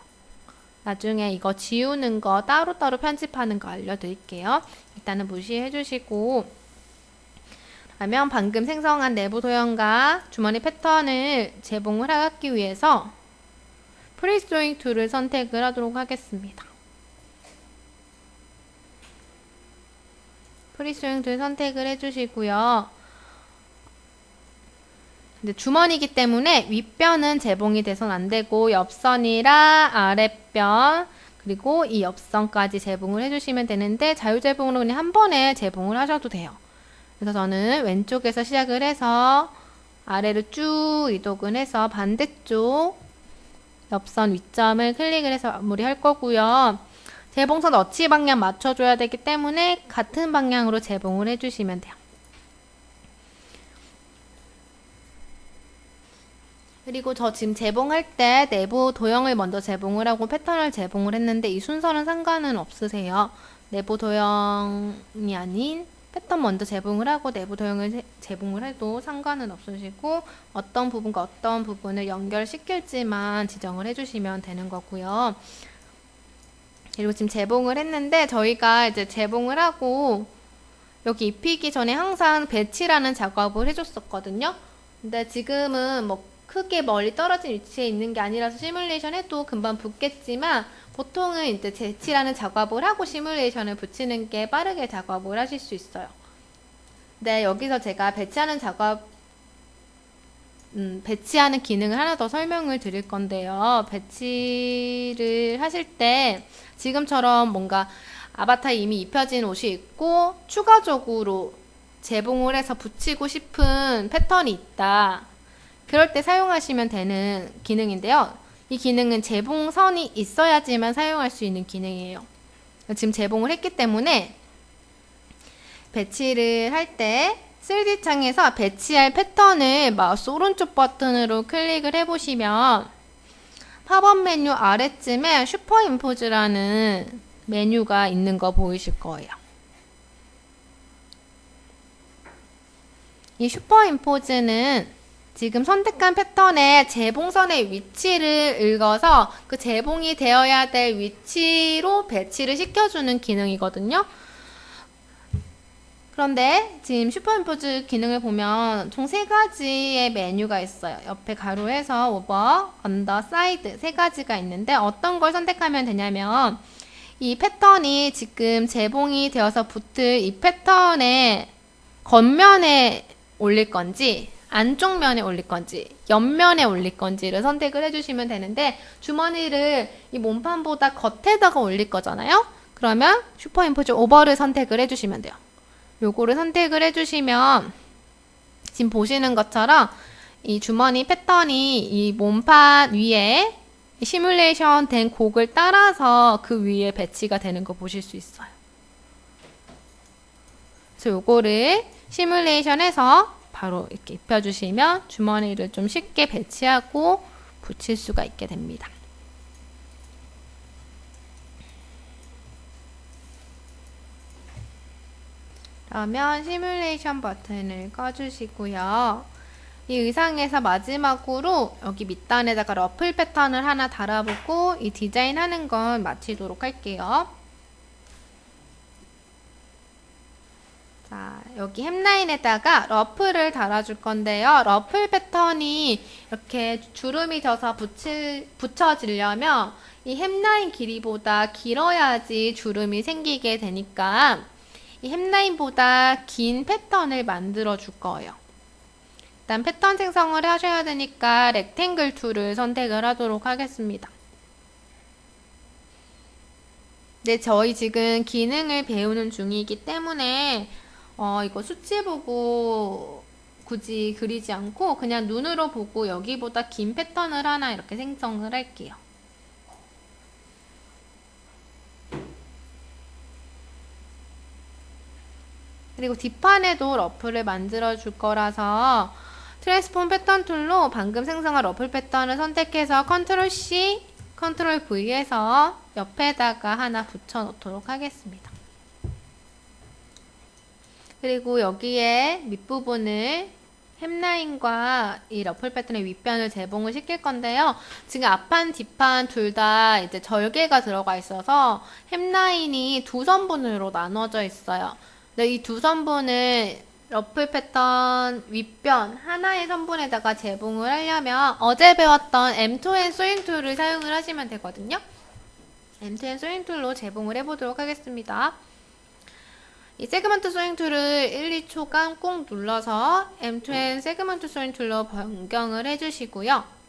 나중에 이거 지우는 거 따로따로 편집하는 거 알려드릴게요. 일단은 무시해주시고, 그러면 방금 생성한 내부 도형과 주머니 패턴을 재봉을 하기 위해서 프리스 조잉 툴을 선택을 하도록 하겠습니다. 프리스 조잉 툴 선택을 해주시고요. 근데 주머니이기 때문에 윗변은 재봉이 돼서는 안 되고 옆선이랑 아랫변 그리고 이 옆선까지 재봉을 해주시면 되는데 자유재봉으로 그냥 한 번에 재봉을 하셔도 돼요. 그래서 저는 왼쪽에서 시작을 해서 아래로 쭉 이동을 해서 반대쪽 옆선 윗점을 클릭을 해서 마무리할 거고요. 재봉선 어치 방향 맞춰줘야 되기 때문에 같은 방향으로 재봉을 해주시면 돼요. 그리고 저 지금 재봉할 때 내부 도형을 먼저 재봉을 하고 패턴을 재봉을 했는데 이 순서는 상관은 없으세요. 내부 도형이 아닌 패턴 먼저 재봉을 하고 내부 도형을 재봉을 해도 상관은 없으시고 어떤 부분과 어떤 부분을 연결시킬지만 지정을 해주시면 되는 거고요. 그리고 지금 재봉을 했는데 저희가 이제 재봉을 하고 여기 입히기 전에 항상 배치라는 작업을 해줬었거든요. 근데 지금은 뭐 크게 멀리 떨어진 위치에 있는 게 아니라서 시뮬레이션 해도 금방 붙겠지만 보통은 이제 배치라는 작업을 하고 시뮬레이션을 붙이는 게 빠르게 작업을 하실 수 있어요. 네, 여기서 제가 배치하는 기능을 하나 더 설명을 드릴 건데요. 배치를 하실 때 지금처럼 뭔가 아바타에 이미 입혀진 옷이 있고 추가적으로 재봉을 해서 붙이고 싶은 패턴이 있다. 그럴 때 사용하시면 되는 기능인데요. 이 기능은 재봉선이 있어야지만 사용할 수 있는 기능이에요. 지금 재봉을 했기 때문에 배치를 할 때 3D 창에서 배치할 패턴을 마우스 오른쪽 버튼으로 클릭을 해보시면 팝업 메뉴 아래쯤에 슈퍼임포즈라는 메뉴가 있는 거 보이실 거예요. 이 슈퍼임포즈는 지금 선택한 패턴의 재봉선의 위치를 읽어서 그 재봉이 되어야 될 위치로 배치를 시켜주는 기능이거든요. 그런데 지금 슈퍼임포즈 기능을 보면 총 3가지의 메뉴가 있어요. 옆에 가로에서 오버, 언더, 사이드 3가지가 있는데 어떤 걸 선택하면 되냐면 이 패턴이 지금 재봉이 되어서 붙을 이 패턴의 겉면에 올릴 건지 안쪽 면에 올릴 건지 옆면에 올릴 건지를 선택을 해주시면 되는데 주머니를 이 몸판보다 겉에다가 올릴 거잖아요. 그러면 슈퍼임포즈 오버를 선택을 해주시면 돼요. 요거를 선택을 해주시면 지금 보시는 것처럼 이 주머니 패턴이 이 몸판 위에 시뮬레이션 된 곡을 따라서 그 위에 배치가 되는 거 보실 수 있어요. 그래서 요거를 시뮬레이션해서 바로 이렇게 입혀주시면 주머니를 좀 쉽게 배치하고 붙일 수가 있게 됩니다. 그러면 시뮬레이션 버튼을 꺼주시고요. 이 의상에서 마지막으로 여기 밑단에다가 러플 패턴을 하나 달아보고 이 디자인 하는 건 마치도록 할게요. 자, 여기 햄라인에다가 러플을 달아줄 건데요. 러플 패턴이 이렇게 주름이 져서 붙여지려면 이 햄라인 길이보다 길어야지 주름이 생기게 되니까 이 햄라인보다 긴 패턴을 만들어 줄 거예요. 일단 패턴 생성을 하셔야 되니까 렉탱글 툴을 선택을 하도록 하겠습니다. 네, 저희 지금 기능을 배우는 중이기 때문에 이거 수치 보고 굳이 그리지 않고 그냥 눈으로 보고 여기보다 긴 패턴을 하나 이렇게 생성을 할게요. 그리고 뒷판에도 러플을 만들어 줄 거라서 트랜스폼 패턴 툴로 방금 생성한 러플 패턴을 선택해서 컨트롤 C, 컨트롤 V 해서 옆에다가 하나 붙여 놓도록 하겠습니다. 그리고 여기에 밑부분을 햄라인과 이 러플 패턴의 윗변을 재봉을 시킬 건데요. 지금 앞판, 뒷판 둘 다 이제 절개가 들어가 있어서 햄라인이 두 선분으로 나눠져 있어요. 이 두 선분을 러플 패턴 윗변 하나의 선분에다가 재봉을 하려면 어제 배웠던 M2N 소잉 툴을 사용을 하시면 되거든요. M2N 소잉 툴로 재봉을 해보도록 하겠습니다. 이 세그먼트 소잉 툴을 1, 2초간 꾹 눌러서 M2N 세그먼트 소잉 툴로 변경을 해주시고요.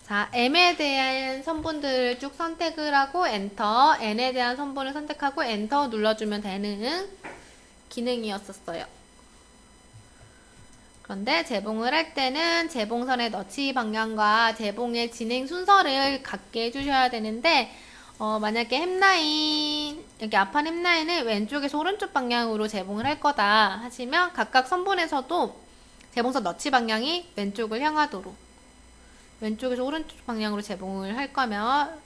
자, M에 대한 선분들을 쭉 선택을 하고 엔터, N에 대한 선분을 선택하고 엔터 눌러주면 되는 기능이었었어요. 그런데 재봉을 할 때는 재봉선의 너치 방향과 재봉의 진행 순서를 같게 해주셔야 되는데 만약에 햄라인, 여기 앞판 햄라인을 왼쪽에서 오른쪽 방향으로 재봉을 할 거다 하시면 각각 선분에서도 재봉선 너치 방향이 왼쪽을 향하도록 왼쪽에서 오른쪽 방향으로 재봉을 할 거면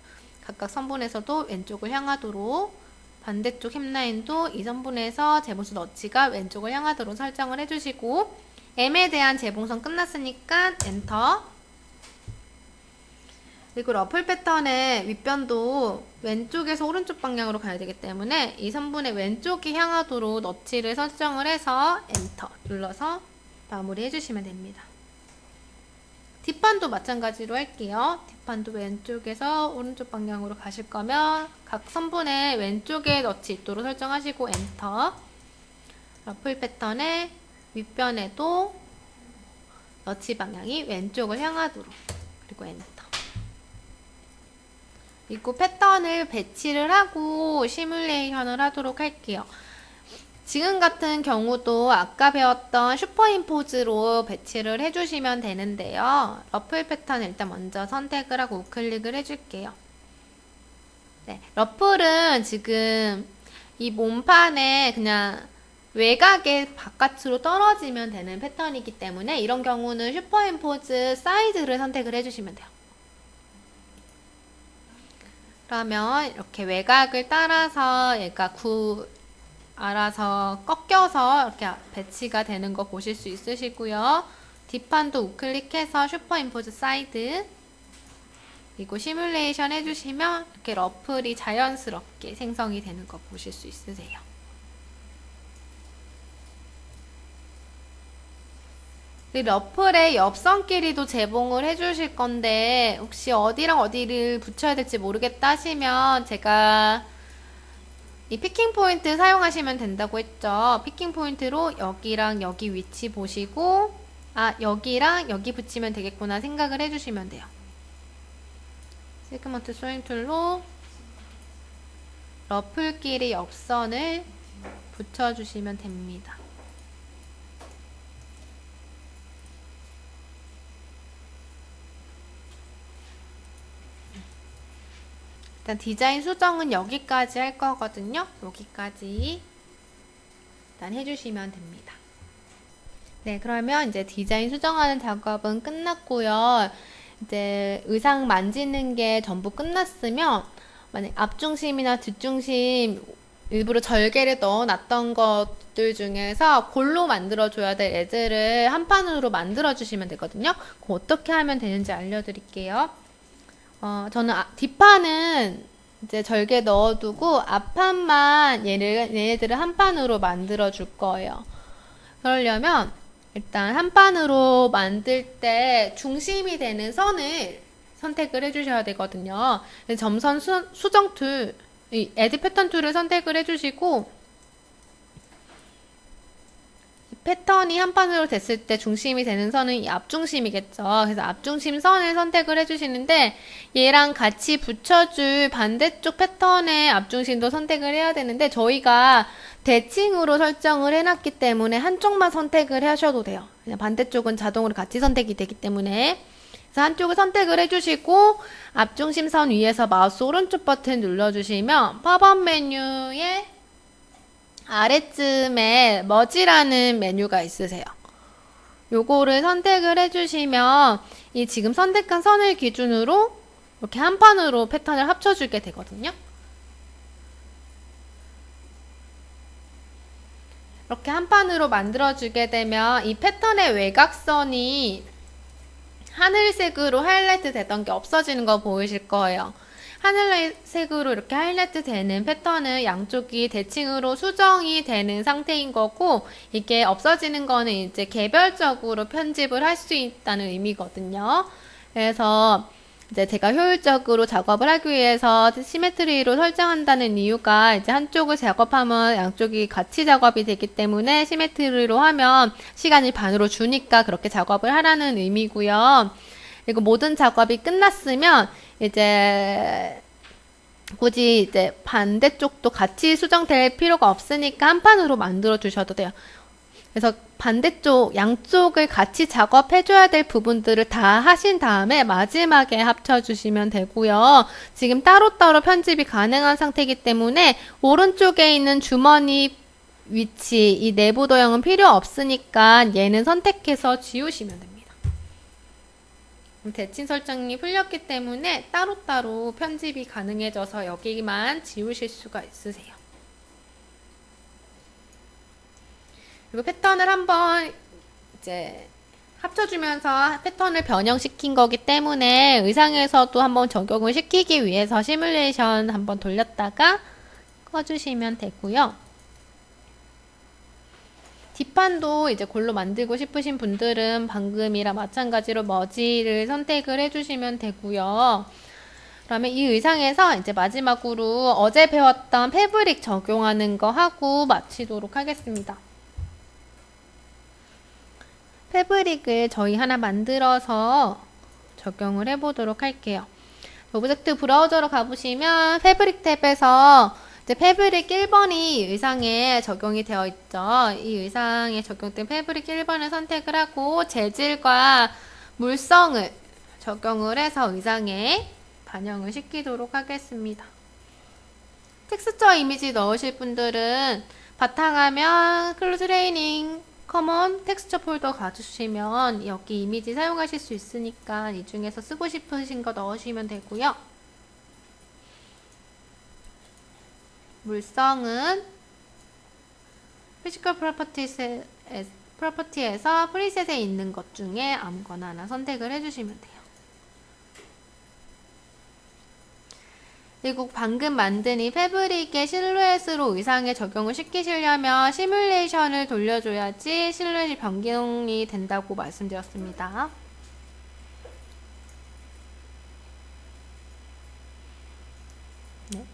각각 선분에서도 왼쪽을 향하도록 반대쪽 햄라인도 이 선분에서 재봉선 너치가 왼쪽을 향하도록 설정을 해주시고 M에 대한 재봉선 끝났으니까 엔터. 그리고 러플 패턴의 윗변도 왼쪽에서 오른쪽 방향으로 가야 되기 때문에 이 선분의 왼쪽이 향하도록 너치를 설정을 해서 엔터 눌러서 마무리 해주시면 됩니다. 뒷판도 마찬가지로 할게요. 뒷판도 왼쪽에서 오른쪽 방향으로 가실 거면 각 선분의 왼쪽에 넛이 있도록 설정하시고 엔터. 러플 패턴의 윗변에도 넛이 방향이 왼쪽을 향하도록, 그리고 엔터. 그리고 패턴을 배치를 하고 시뮬레이션을 하도록 할게요. 지금 같은 경우도 아까 배웠던 슈퍼임포즈로 배치를 해주시면 되는데요. 러플 패턴 일단 먼저 선택을 하고 우클릭을 해줄게요. 네, 러플은 지금 이 몸판에 그냥 외곽에 바깥으로 떨어지면 되는 패턴이기 때문에 이런 경우는 슈퍼임포즈 사이드를 선택을 해주시면 돼요. 그러면 이렇게 외곽을 따라서 얘가 알아서 꺾여서 이렇게 배치가 되는 거 보실 수 있으시고요. 뒷판도 우클릭해서 슈퍼임포즈 사이드, 그리고 시뮬레이션 해주시면 이렇게 러플이 자연스럽게 생성이 되는 거 보실 수 있으세요. 러플의 옆선 길이도 제공을 해주실 건데 혹시 어디랑 어디를 붙여야 될지 모르겠다 하시면 제가 이 피킹 포인트 사용하시면 된다고 했죠. 피킹 포인트로 여기랑 여기 위치 보시고 여기랑 여기 붙이면 되겠구나 생각을 해주시면 돼요. 세그먼트 소잉 툴로 러플 길이 옆선을 붙여주시면 됩니다. 일단 디자인 수정은 여기까지 할 거거든요. 여기까지 일단 해주시면 됩니다. 네, 그러면 이제 디자인 수정하는 작업은 끝났고요. 이제 의상 만지는 게 전부 끝났으면 만약 앞중심이나 뒷중심 일부러 절개를 넣어놨던 것들 중에서 골로 만들어줘야 될 애들을 한 판으로 만들어주시면 되거든요. 그거 어떻게 하면 되는지 알려드릴게요. 저는 뒷판은 이제 절개 넣어두고 앞판만 얘네들을 한 판으로 만들어 줄 거예요. 그러려면 일단 한 판으로 만들 때 중심이 되는 선을 선택을 해주셔야 되거든요. 점선 수정 툴, 이 에드 패턴 툴을 선택을 해주시고 패턴이 한 판으로 됐을 때 중심이 되는 선은 이 앞중심이겠죠. 그래서 앞중심 선을 선택을 해주시는데 얘랑 같이 붙여줄 반대쪽 패턴의 앞중심도 선택을 해야 되는데 저희가 대칭으로 설정을 해놨기 때문에 한쪽만 선택을 하셔도 돼요. 그냥 반대쪽은 자동으로 같이 선택이 되기 때문에 그래서 한쪽을 선택을 해주시고 앞중심 선 위에서 마우스 오른쪽 버튼 눌러주시면 팝업 메뉴에 아래쯤에 머지라는 메뉴가 있으세요. 요거를 선택을 해주시면 이 지금 선택한 선을 기준으로 이렇게 한 판으로 패턴을 합쳐주게 되거든요. 이렇게 한 판으로 만들어주게 되면 이 패턴의 외곽선이 하늘색으로 하이라이트 되던 게 없어지는 거 보이실 거예요. 하늘색으로 이렇게 하이라이트 되는 패턴은 양쪽이 대칭으로 수정이 되는 상태인 거고 이게 없어지는 거는 이제 개별적으로 편집을 할 수 있다는 의미거든요. 그래서 이제 제가 효율적으로 작업을 하기 위해서 시메트리로 설정한다는 이유가 이제 한쪽을 작업하면 양쪽이 같이 작업이 되기 때문에 시메트리로 하면 시간을 반으로 주니까 그렇게 작업을 하라는 의미고요. 그리고 모든 작업이 끝났으면 이제 굳이 이제 반대쪽도 같이 수정될 필요가 없으니까 한 판으로 만들어 주셔도 돼요. 그래서 반대쪽 양쪽을 같이 작업해줘야 될 부분들을 다 하신 다음에 마지막에 합쳐주시면 되고요. 지금 따로따로 편집이 가능한 상태이기 때문에 오른쪽에 있는 주머니 위치 이 내부 도형은 필요 없으니까 얘는 선택해서 지우시면 됩니다. 대칭 설정이 풀렸기 때문에 따로따로 편집이 가능해져서 여기만 지우실 수가 있으세요. 그리고 패턴을 한번 이제 합쳐주면서 패턴을 변형시킨 거기 때문에 의상에서도 한번 적용을 시키기 위해서 시뮬레이션 한번 돌렸다가 꺼주시면 되고요. 뒷판도 이제 골로 만들고 싶으신 분들은 방금이랑 마찬가지로 머지를 선택을 해주시면 되고요. 그러면 이 의상에서 이제 마지막으로 어제 배웠던 패브릭 적용하는 거 하고 마치도록 하겠습니다. 패브릭을 저희 하나 만들어서 적용을 해보도록 할게요. 오브젝트 브라우저로 가보시면 패브릭 탭에서 이제 패브릭 1번이 의상에 적용이 되어 있죠. 이 의상에 적용된 패브릭 1번을 선택을 하고 재질과 물성을 적용을 해서 의상에 반영을 시키도록 하겠습니다. 텍스처 이미지 넣으실 분들은 바탕화면 클로즈 트레이닝 커먼 텍스처 폴더 가주시면 여기 이미지 사용하실 수 있으니까 이 중에서 쓰고 싶으신 거 넣으시면 되고요. 물성은 피지컬 프로퍼티에서 프리셋에 있는 것 중에 아무거나 하나 선택을 해주시면 돼요. 그리고 방금 만든 이 패브릭의 실루엣으로 의상에 적용을 시키시려면 시뮬레이션을 돌려줘야지 실루엣이 변경이 된다고 말씀드렸습니다. 네.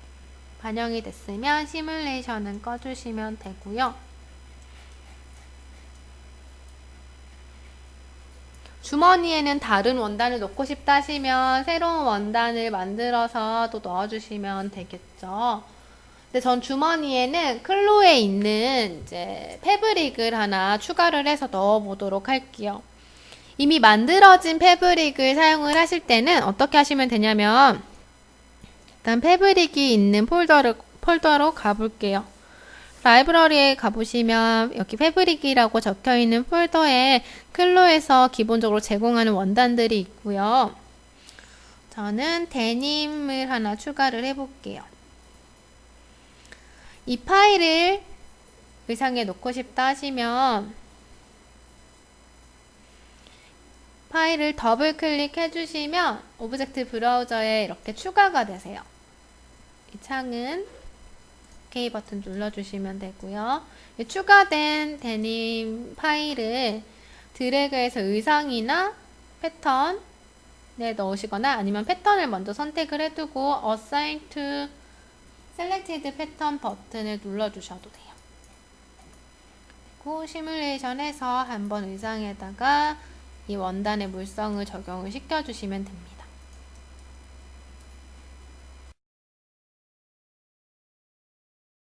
반영이 됐으면 시뮬레이션은 꺼주시면 되고요. 주머니에는 다른 원단을 넣고 싶다 하시면 새로운 원단을 만들어서 또 넣어주시면 되겠죠. 근데 전 주머니에는 클로에 있는 이제 패브릭을 하나 추가를 해서 넣어보도록 할게요. 이미 만들어진 패브릭을 사용을 하실 때는 어떻게 하시면 되냐면 일단 패브릭이 있는 폴더로 가볼게요. 라이브러리에 가보시면 여기 패브릭이라고 적혀있는 폴더에 클로에서 기본적으로 제공하는 원단들이 있고요. 저는 데님을 하나 추가를 해볼게요. 이 파일을 의상에 놓고 싶다 하시면 파일을 더블 클릭해 주시면 오브젝트 브라우저에 이렇게 추가가 되세요. 이 창은 OK 버튼 눌러주시면 되고요. 추가된 데님 파일을 드래그해서 의상이나 패턴에 넣으시거나 아니면 패턴을 먼저 선택을 해두고 Assign to Selected Pattern 버튼을 눌러주셔도 돼요. 그리고 시뮬레이션해서 한번 의상에다가 이 원단의 물성을 적용을 시켜주시면 됩니다.